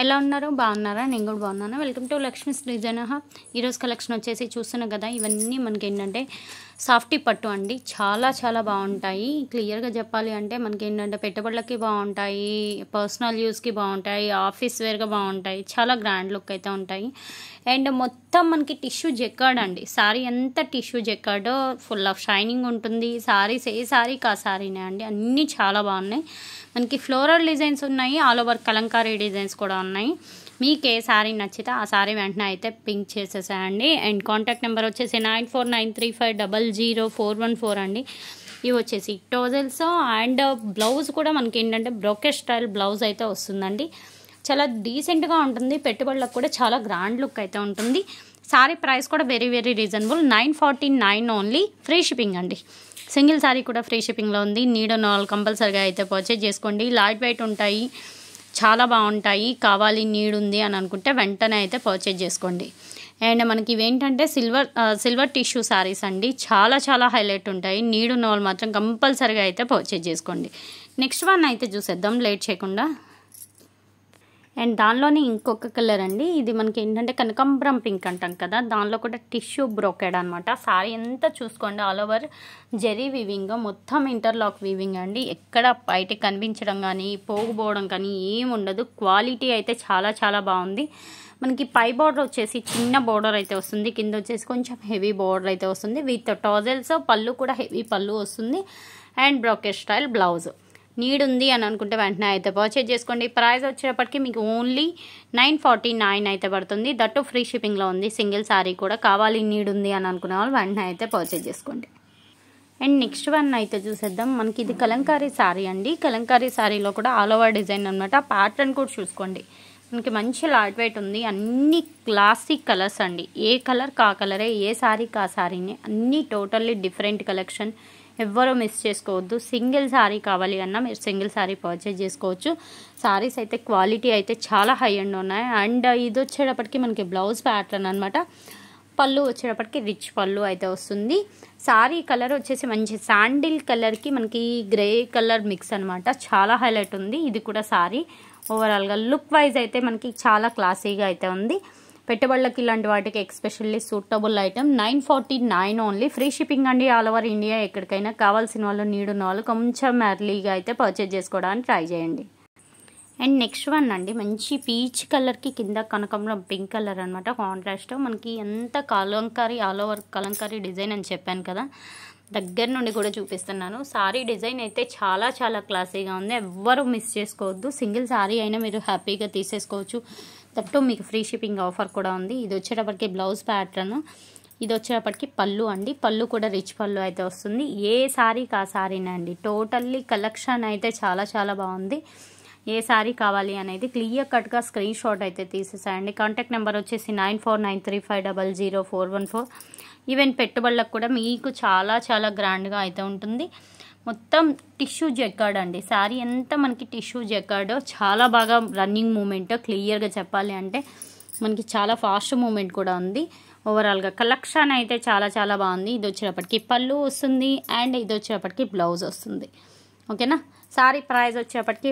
ఎలా ఉన్నారు? బాగున్నారా? నేను కూడా బాగున్నాను. Welcome to Lakshmi's design hub. ఈరోజు కలెక్షన్ వచ్చేసి చూస్తున్నాం కదా, ఇవన్నీ మనకి ఏంటంటే సాఫ్టీ పట్టు అండి. చాలా చాలా బాగుంటాయి. క్లియర్గా చెప్పాలి అంటే మనకి ఏంటంటే పెట్టుబడులకి బాగుంటాయి, పర్సనల్ యూస్కి బాగుంటాయి, ఆఫీస్ వేర్గా బాగుంటాయి. చాలా గ్రాండ్ లుక్ అయితే ఉంటాయి. అండ్ మొత్తం మనకి టిష్యూ జెక్కార్డ్ అండి. సారీ ఎంత టిష్యూ జెక్కార్డో ఫుల్ ఆఫ్ షైనింగ్ ఉంటుంది. సారీస్ ఏ సారీకి ఆ సారీనే అండి. అన్నీ చాలా బాగున్నాయి. మనకి ఫ్లోరల్ డిజైన్స్ ఉన్నాయి, ఆల్ ఓవర్ కలంకారీ డిజైన్స్ కూడా ఉన్నాయి. మీకు ఏ శారీ నచ్చితే ఆ శారీ వెంటనే అయితే పింక్ చేసేసాయండి. అండ్ కాంటాక్ట్ నెంబర్ వచ్చేసి 9493500414 అండి. ఇవి వచ్చేసి టోజల్స్ అండ్ బ్లౌజ్ కూడా మనకి ఏంటంటే బ్రోకెట్ స్టైల్ బ్లౌజ్ అయితే వస్తుందండి. చాలా డీసెంట్గా ఉంటుంది. పెట్టుబడులకు కూడా చాలా గ్రాండ్ లుక్ అయితే ఉంటుంది. శారీ ప్రైస్ కూడా very very reasonable, 949 only. Free shipping అండి. సింగిల్ శారీ కూడా ఫ్రీ షిప్పింగ్లో ఉంది. నీడ్ ఉన్న వాళ్ళు కంపల్సరీగా అయితే పర్చేజ్ చేసుకోండి. లైట్ వెయిట్ ఉంటాయి, చాలా బాగుంటాయి. కావాలి నీడ్ ఉంది అని అనుకుంటే వెంటనే అయితే పర్చేజ్ చేసుకోండి. అండ్ మనకి ఇవేంటంటే సిల్వర్ టిష్యూ శారీస్ అండి. చాలా చాలా హైలైట్ ఉంటాయి. నీడ్ ఉన్న వాళ్ళు మాత్రం కంపల్సరీగా అయితే పర్చేజ్ చేసుకోండి. నెక్స్ట్ వన్ అయితే చూసేద్దాం లేట్ చేయకుండా. అండ్ దానిలోనే ఇంకొక కలర్ అండి. ఇది మనకి ఏంటంటే కనకాంబరం పింక్ అంటాం కదా, దానిలో కూడా టిష్యూ బ్రోకెడ్ అనమాట. సారీ ఎంత చూసుకోండి, ఆల్ ఓవర్ జెరీ వీవింగ్, మొత్తం ఇంటర్లాక్ వీవింగ్ అండి. ఎక్కడ బయటకు కనిపించడం కానీ పోగుపోవడం కానీ ఏమి ఉండదు. క్వాలిటీ అయితే చాలా చాలా బాగుంది. మనకి పై బోర్డర్ వచ్చేసి చిన్న బోర్డర్ అయితే వస్తుంది, కింద వచ్చేసి కొంచెం హెవీ బోర్డర్ అయితే వస్తుంది. విత్ టాజల్స్, పళ్ళు కూడా హెవీ పళ్ళు వస్తుంది. And brocade style blouse. Need ఉంది అని అనుకుంటే వెంటనే అయితే పర్చేజ్ చేసుకోండి. ప్రైస్ వచ్చేటప్పటికి మీకు ఓన్లీ 949 అయితే పడుతుంది. దట్టు ఫ్రీ షిప్పింగ్లో ఉంది. సింగిల్ శారీ కూడా. కావాలి నీడ్ ఉంది అని అనుకునే వాళ్ళు వెంటనే అయితే పర్చేజ్ చేసుకోండి. అండ్ నెక్స్ట్ వన్ అయితే చూసేద్దాం. మనకి ఇది కలంకారీ శారీ అండి. కలంకారీ శారీలో కూడా ఆల్ ఓవర్ డిజైన్ అనమాట. ప్యాటర్న్ కూడా చూసుకోండి. మనకి మంచి లైట్ వెయిట్ ఉంది. అన్ని క్లాసిక్ కలర్స్ అండి. ఏ కలర్ కా కలరే, ఏ శారీకి ఆ శారీనే. అన్నీ టోటల్లీ డిఫరెంట్ కలెక్షన్. ఎవ్వరూ మిస్ చేసుకోవద్దు. సింగిల్ శారీ కావాలి అన్నా మీరు సింగిల్ శారీ పర్చేజ్ చేసుకోవచ్చు. శారీస్ అయితే క్వాలిటీ అయితే చాలా హై అండ్ ఉన్నాయి. అండ్ ఇది వచ్చేటప్పటికి మనకి బ్లౌజ్ ప్యాటర్న్ అనమాట. పళ్ళు వచ్చేటప్పటికి రిచ్ పళ్ళు అయితే వస్తుంది. శారీ కలర్ వచ్చేసి మంచి శాండిల్ కలర్కి మనకి గ్రే కలర్ మిక్స్ అనమాట. చాలా హైలైట్ ఉంది. ఇది కూడా శారీ ఓవరాల్గా లుక్ వైజ్ అయితే మనకి చాలా క్లాసీగా అయితే ఉంది. పెట్టుబడులకి ఇలాంటి వాటికి especially suitable item. 949 only. Free shipping అండి ఆల్ ఓవర్ ఇండియా. ఎక్కడికైనా కావాల్సిన వాళ్ళు, నీడ్ ఉన్న వాళ్ళు కొంచెం ఎర్లీగా అయితే పర్చేజ్ చేసుకోవడానికి ట్రై చేయండి. అండ్ నెక్స్ట్ వన్ అండి, మంచి పీచ్ కలర్కి కింద కనకంబరం పింక్ కలర్ అనమాట. కాంట్రాస్ట్ మనకి ఎంత Kalamkari, all over Kalamkari design అని చెప్పాను కదా, దగ్గర నుండి కూడా చూపిస్తున్నాను. సారీ డిజైన్ అయితే చాలా చాలా క్లాసీగా ఉంది. ఎవ్వరూ మిస్ చేసుకోవద్దు. సింగిల్ సారీ అయినా మీరు హ్యాపీగా తీసేసుకోవచ్చు. దట్టు మీకు ఫ్రీ షిప్పింగ్ ఆఫర్ కూడా ఉంది. ఇది వచ్చేటప్పటికి బ్లౌజ్ ప్యాటర్న్, ఇది వచ్చేటప్పటికి పళ్ళు అండి. పళ్ళు కూడా రిచ్ పళ్ళు అయితే వస్తుంది. ఏ సారీకి ఆ సారీనే అండి. టోటల్లీ కలెక్షన్ అయితే చాలా చాలా బాగుంది. ఏ శారీ కావాలి అనేది క్లియర్ కట్గా స్క్రీన్ షాట్ అయితే తీసేసాయండి. కాంటాక్ట్ నెంబర్ వచ్చేసి 9493500414. ఈవెన్ పెట్టుబడులకు కూడా మీకు చాలా చాలా గ్రాండ్గా అయితే ఉంటుంది. మొత్తం టిష్యూ జెక్కార్డ్ అండి. శారీ ఎంత మనకి టిష్యూ జెక్కార్డో చాలా బాగా రన్నింగ్ మూమెంట్. క్లియర్గా చెప్పాలి అంటే మనకి చాలా ఫాస్ట్ మూమెంట్ కూడా ఉంది. ఓవరాల్గా కలెక్షన్ అయితే చాలా చాలా బాగుంది. ఇది వచ్చేటప్పటికి పళ్ళు వస్తుంది అండ్ ఇది వచ్చేటప్పటికి బ్లౌజ్ వస్తుంది. ఓకేనా. శారీ ప్రైస్ వచ్చేటప్పటికి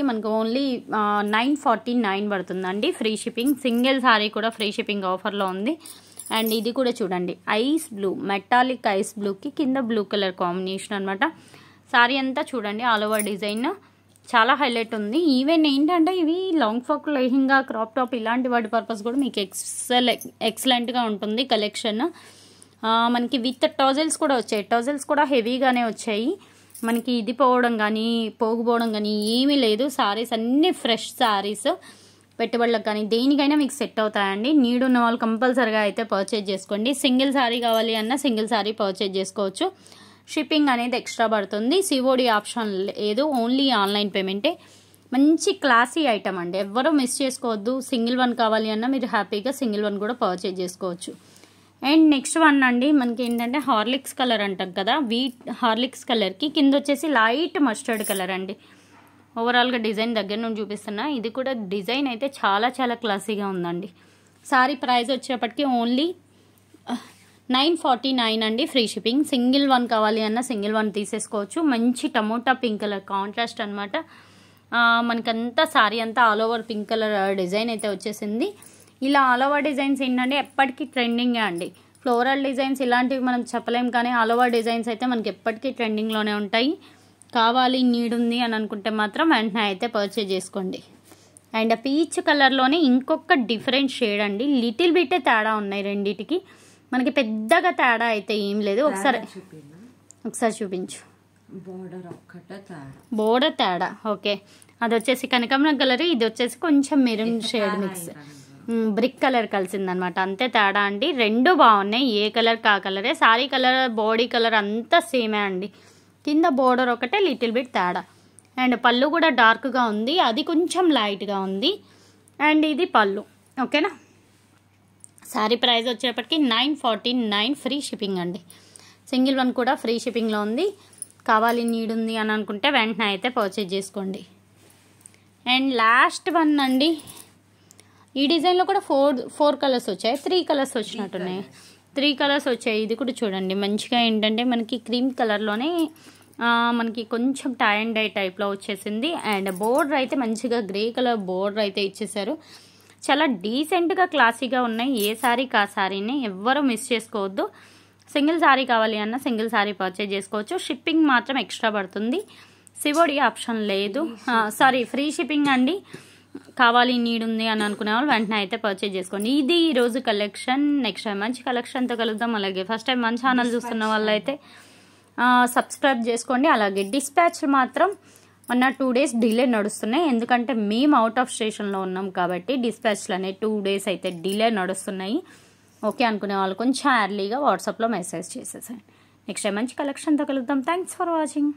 మనకు ఓన్లీ 949 పడుతుందండి. Free shipping. సింగిల్ శారీ కూడా ఫ్రీ షిప్పింగ్ ఆఫర్లో ఉంది. అండ్ ఇది కూడా చూడండి, ఐస్ బ్లూ, మెటాలిక్ ఐస్ బ్లూకి కింద బ్లూ కలర్ కాంబినేషన్ అనమాట. శారీ అంతా చూడండి, ఆల్ ఓవర్ డిజైన్ చాలా హైలైట్ ఉంది. ఈవెన్ ఏంటంటే ఇవి long frock, lehenga, crop top ఇలాంటి వాటి పర్పస్ కూడా మీకు ఎక్సలెంట్గా ఉంటుంది కలెక్షన్. మనకి విత్ టోజల్స్ కూడా వచ్చాయి. టోజల్స్ కూడా హెవీగానే వచ్చాయి. మనకి ఇది పోగుపోవడం కానీ ఏమీ లేదు. శారీస్ అన్నీ ఫ్రెష్ శారీస్. పెట్టుబడులకు కానీ దేనికైనా మీకు సెట్ అవుతాయండి. నీడ్ ఉన్న వాళ్ళు కంపల్సరీగా అయితే పర్చేజ్ చేసుకోండి. సింగిల్ శారీ కావాలి అన్నా సింగిల్ శారీ పర్చేజ్ చేసుకోవచ్చు. షిప్పింగ్ అనేది ఎక్స్ట్రా పడుతుంది. సిఓడి ఆప్షన్ లేదు, ఓన్లీ ఆన్లైన్ పేమెంటే. మంచి క్లాసీ ఐటమ్ అండి. ఎవ్వరూ మిస్ చేసుకోవద్దు. సింగిల్ వన్ కావాలి అన్నా మీరు హ్యాపీగా సింగిల్ వన్ కూడా పర్చేజ్ చేసుకోవచ్చు. అండ్ నెక్స్ట్ వన్ అండి, మనకి ఏంటంటే హార్లిక్స్ కలర్ అంటాం కదా, హార్లిక్స్ కలర్కి కింద వచ్చేసి లైట్ మస్టర్డ్ కలర్ అండి. ఓవరాల్గా డిజైన్ దగ్గర నుండి చూపిస్తున్నా. ఇది కూడా డిజైన్ అయితే చాలా చాలా క్లాసీగా ఉందండి. సారీ ప్రైస్ వచ్చేటప్పటికి ఓన్లీ 949 అండి. Free shipping. సింగిల్ వన్ కావాలి అన్న సింగిల్ వన్ తీసేసుకోవచ్చు. మంచి టమోటా పింక్ కలర్ కాంట్రాస్ట్ అనమాట. మనకంతా సారీ అంతా all over pink colour design అయితే వచ్చేసింది. ఇలా ఆల్ ఓవర్ డిజైన్స్ ఏంటంటే ఎప్పటికీ ట్రెండింగే అండి. ఫ్లోరల్ డిజైన్స్ ఇలాంటివి మనం చెప్పలేం, కానీ ఆల్ ఓవర్ డిజైన్స్ అయితే మనకి ఎప్పటికీ ట్రెండింగ్లోనే ఉంటాయి. కావాలి నీడ్ ఉంది అని అనుకుంటే మాత్రం వెంటనే అయితే పర్చేజ్ చేసుకోండి. అండ్ పీచ్ కలర్లోనే ఇంకొక డిఫరెంట్ షేడ్ అండి. లిటిల్ బిట్టే తేడా ఉన్నాయి రెండిటికి, మనకి పెద్దగా తేడా అయితే ఏం లేదు. ఒకసారి చూపించు. బోర్డర్ తేడా ఓకే. అది వచ్చేసి కనకాంబరం కలర్, ఇది వచ్చేసి కొంచెం maroon shade mix, brick colour కలిసిందనమాట. అంతే తేడా అండి. రెండు బాగున్నాయి, ఏ కలర్ కా కలరే. సారీ కలర్ బాడీ కలర్ అంతా సేమే అండి. కింద బోర్డర్ ఒకటే లిటిల్ బిట్ తేడా. అండ్ పళ్ళు కూడా డార్క్గా ఉంది, అది కొంచెం లైట్గా ఉంది. అండ్ ఇది పళ్ళు ఓకేనా. శారీ ప్రైస్ వచ్చేప్పటికి 949 ఫ్రీ షిప్పింగ్ అండి. సింగిల్ వన్ కూడా ఫ్రీ షిప్పింగ్లో ఉంది. కావాలి నీడ్ ఉంది అని అనుకుంటే వెంటనే అయితే పర్చేజ్ చేసుకోండి. అండ్ లాస్ట్ వన్ అండి. ఈ డిజైన్లో కూడా ఫోర్ కలర్స్ వచ్చాయి, 3 కలర్స్ వచ్చినట్టున్నాయి. 3 కలర్స్ వచ్చాయి. ఇది కూడా చూడండి మంచిగా ఏంటంటే మనకి క్రీమ్ కలర్లోనే మనకి కొంచెం టై అండ్ డై టైప్లో వచ్చేసింది. అండ్ బోర్డర్ అయితే మంచిగా గ్రే కలర్ బోర్డర్ అయితే ఇచ్చేసారు. చాలా డీసెంట్గా క్లాసీగా ఉన్నాయి. ఏ శారీ కా శారీని ఎవ్వరూ మిస్ చేసుకోవద్దు. సింగిల్ శారీ కావాలి అన్న సింగిల్ శారీ పర్చేజ్ చేసుకోవచ్చు. షిప్పింగ్ మాత్రం ఎక్స్ట్రా పడుతుంది. సివోడి ఆప్షన్ లేదు, సారీ ఫ్రీ షిప్పింగ్ అండి. కావాలి నీడ్ ఉంది అని అనుకునే వాళ్ళు వెంటనే అయితే పర్చేజ్ చేసుకోండి. ఇది ఈరోజు కలెక్షన్. నెక్స్ట్ టైం మంచి కలెక్షన్తో కలుద్దాం. అలాగే ఫస్ట్ టైం మన ఛానల్ చూస్తున్న వాళ్ళు అయితే సబ్స్క్రైబ్ చేసుకోండి. అలాగే డిస్పాచ్ మాత్రం 1 or 2 days డిలే నడుస్తున్నాయి, ఎందుకంటే మేము అవుట్ ఆఫ్ స్టేషన్లో ఉన్నాం కాబట్టి డిస్పాచ్లు అనేవి 2 days అయితే డిలే నడుస్తున్నాయి. ఓకే అనుకునే వాళ్ళు కొంచెం ఎర్లీగా వాట్సాప్లో మెసేజ్ చేసేసాను. నెక్స్ట్ టైం మంచి కలెక్షన్తో కలుద్దాం. Thanks for watching.